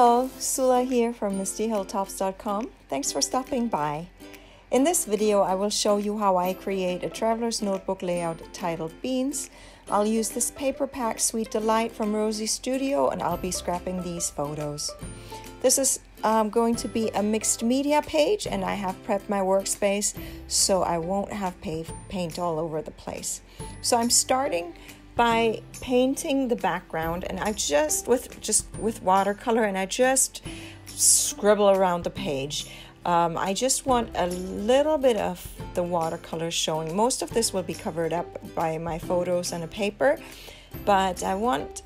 Hello, Sula here from MistyHilltops.com. Thanks for stopping by. In this video, I will show you how I create a traveler's notebook layout titled Beans. I'll use this paper pack Sweet Delight from Rosie Studio, and I'll be scrapping these photos. This is going to be a mixed media page, and I have prepped my workspace so I won't have paint all over the place. So I'm starting by painting the background, and I just with watercolor, and I just scribble around the page. I just want a little bit of the watercolor showing. Most of this will be covered up by my photos and a paper, but I want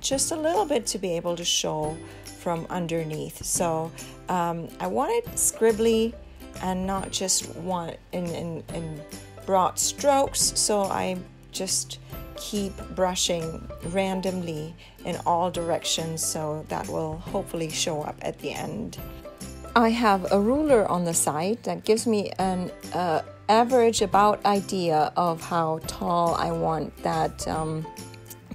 just a little bit to be able to show from underneath. So I want it scribbly and not just want in broad strokes, so I just keep brushing randomly in all directions, so that will hopefully show up at the end. I have a ruler on the side that gives me an average about idea of how tall I want that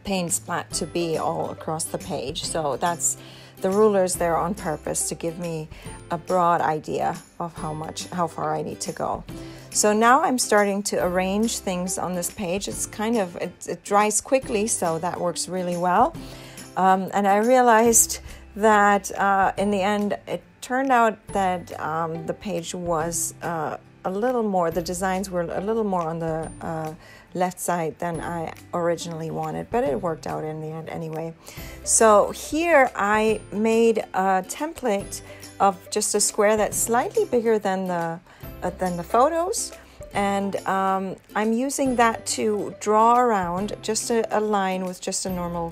paint splat to be all across the page. So that's the ruler's there on purpose to give me a broad idea of how far I need to go. So now I'm starting to arrange things on this page. It's it dries quickly, so that works really well. And I realized that in the end, it turned out that the page was a little more, the designs were a little more on the left side than I originally wanted, but it worked out in the end anyway. So here I made a template of just a square that's slightly bigger than the photos, and I'm using that to draw around just a line with just a normal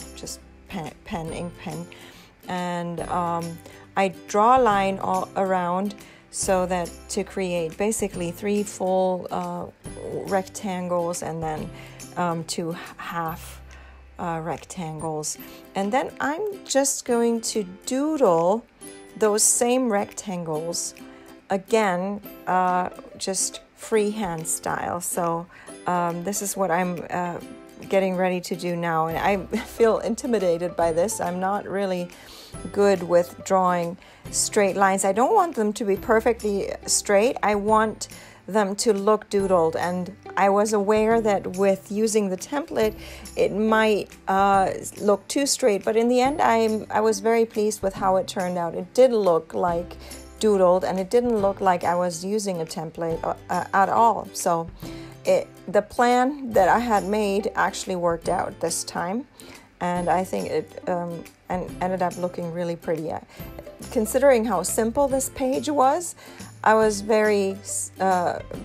ink pen, and I draw a line all around so that to create basically 3 full rectangles and then 2 half rectangles, and then I'm just going to doodle those same rectangles again, just freehand style. So this is what I'm getting ready to do now, and I feel intimidated by this. I'm not really good with drawing straight lines. I don't want them to be perfectly straight. I want them to look doodled, and I was aware that with using the template it might look too straight, but in the end I was very pleased with how it turned out. It did look like doodled, and it didn't look like I was using a template at all. So the plan that I had made actually worked out this time, and I think it ended up looking really pretty. Considering how simple this page was, I was very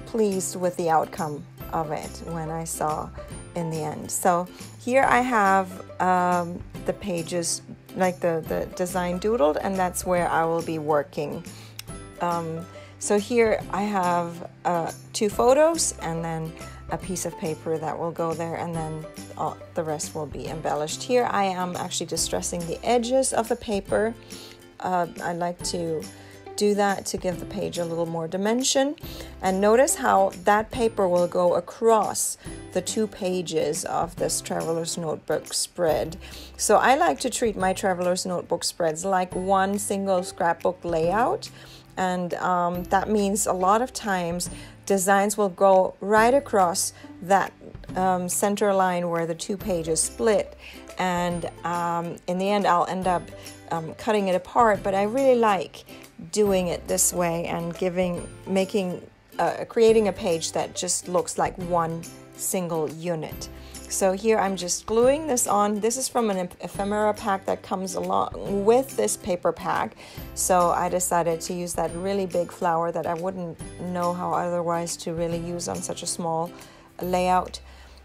pleased with the outcome of it when I saw in the end. So here I have the pages, like the design doodled, and that's where I will be working. So here I have 2 photos and then a piece of paper that will go there, and then the rest will be embellished. Here I am actually distressing the edges of the paper. I like to do that to give the page a little more dimension, and notice how that paper will go across the 2 pages of this traveler's notebook spread. So I like to treat my traveler's notebook spreads like one single scrapbook layout, and that means a lot of times designs will go right across that center line where the 2 pages split, and in the end I'll end up cutting it apart, but I really like doing it this way and creating a page that just looks like one single unit. So here I'm just gluing this on. This is from an ephemera pack that comes along with this paper pack, so I decided to use that really big flower that I wouldn't know how otherwise to really use on such a small layout,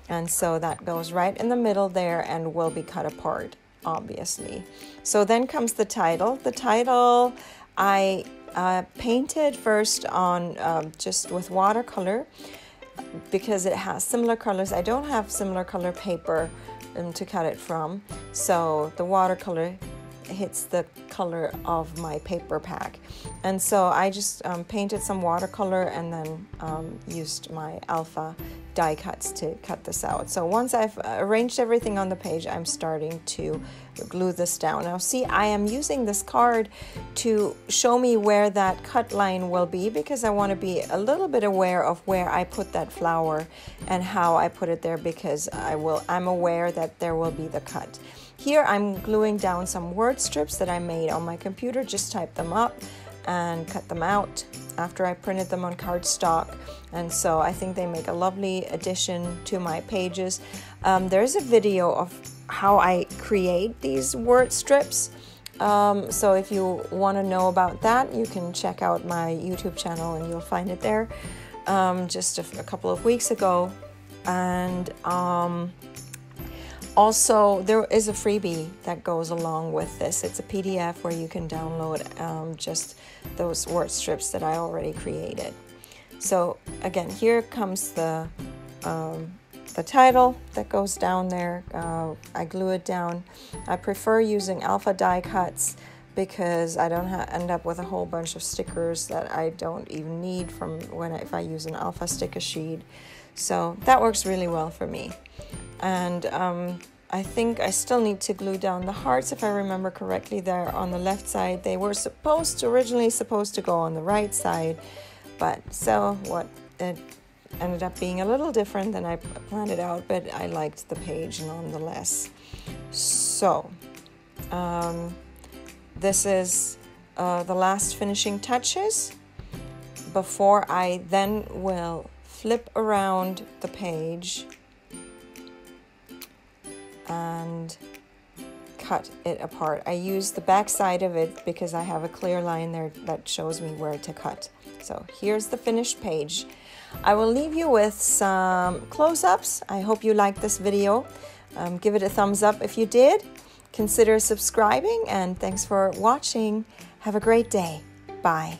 and so that goes right in the middle there and will be cut apart, obviously. So then comes the title. The title I painted first on just with watercolor, because it has similar colors. I don't have similar color paper to cut it from, so the watercolor hits the color of my paper pack, and so I just painted some watercolor and then used my alpha die cuts to cut this out. So once I've arranged everything on the page, I'm starting to glue this down. Now see, I am using this card to show me where that cut line will be, because I want to be a little bit aware of where I put that flower and how I put it there, because I'm aware that there will be the cut. Here I'm gluing down some word strips that I made on my computer, just type them up and cut them out after I printed them on cardstock, and so I think they make a lovely addition to my pages. There's a video of how I create these word strips, so if you want to know about that, you can check out my YouTube channel and you'll find it there, just a couple of weeks ago. And also, there is a freebie that goes along with this. It's a PDF where you can download just those word strips that I already created. So again, here comes the title that goes down there. I glue it down. I prefer using alpha die cuts because I don't end up with a whole bunch of stickers that I don't even need from if I use an alpha sticker sheet. So that works really well for me. And I think I still need to glue down the hearts, if I remember correctly. They're on the left side. They were originally supposed to go on the right side, but so what, it ended up being a little different than I planned it out, but I liked the page nonetheless. So this is the last finishing touches before I then will flip around the page and cut it apart. I use the back side of it because I have a clear line there that shows me where to cut. So here's the finished page. I will leave you with some close-ups. I hope you liked this video. Give it a thumbs up if you did. Consider subscribing, and thanks for watching. Have a great day. Bye.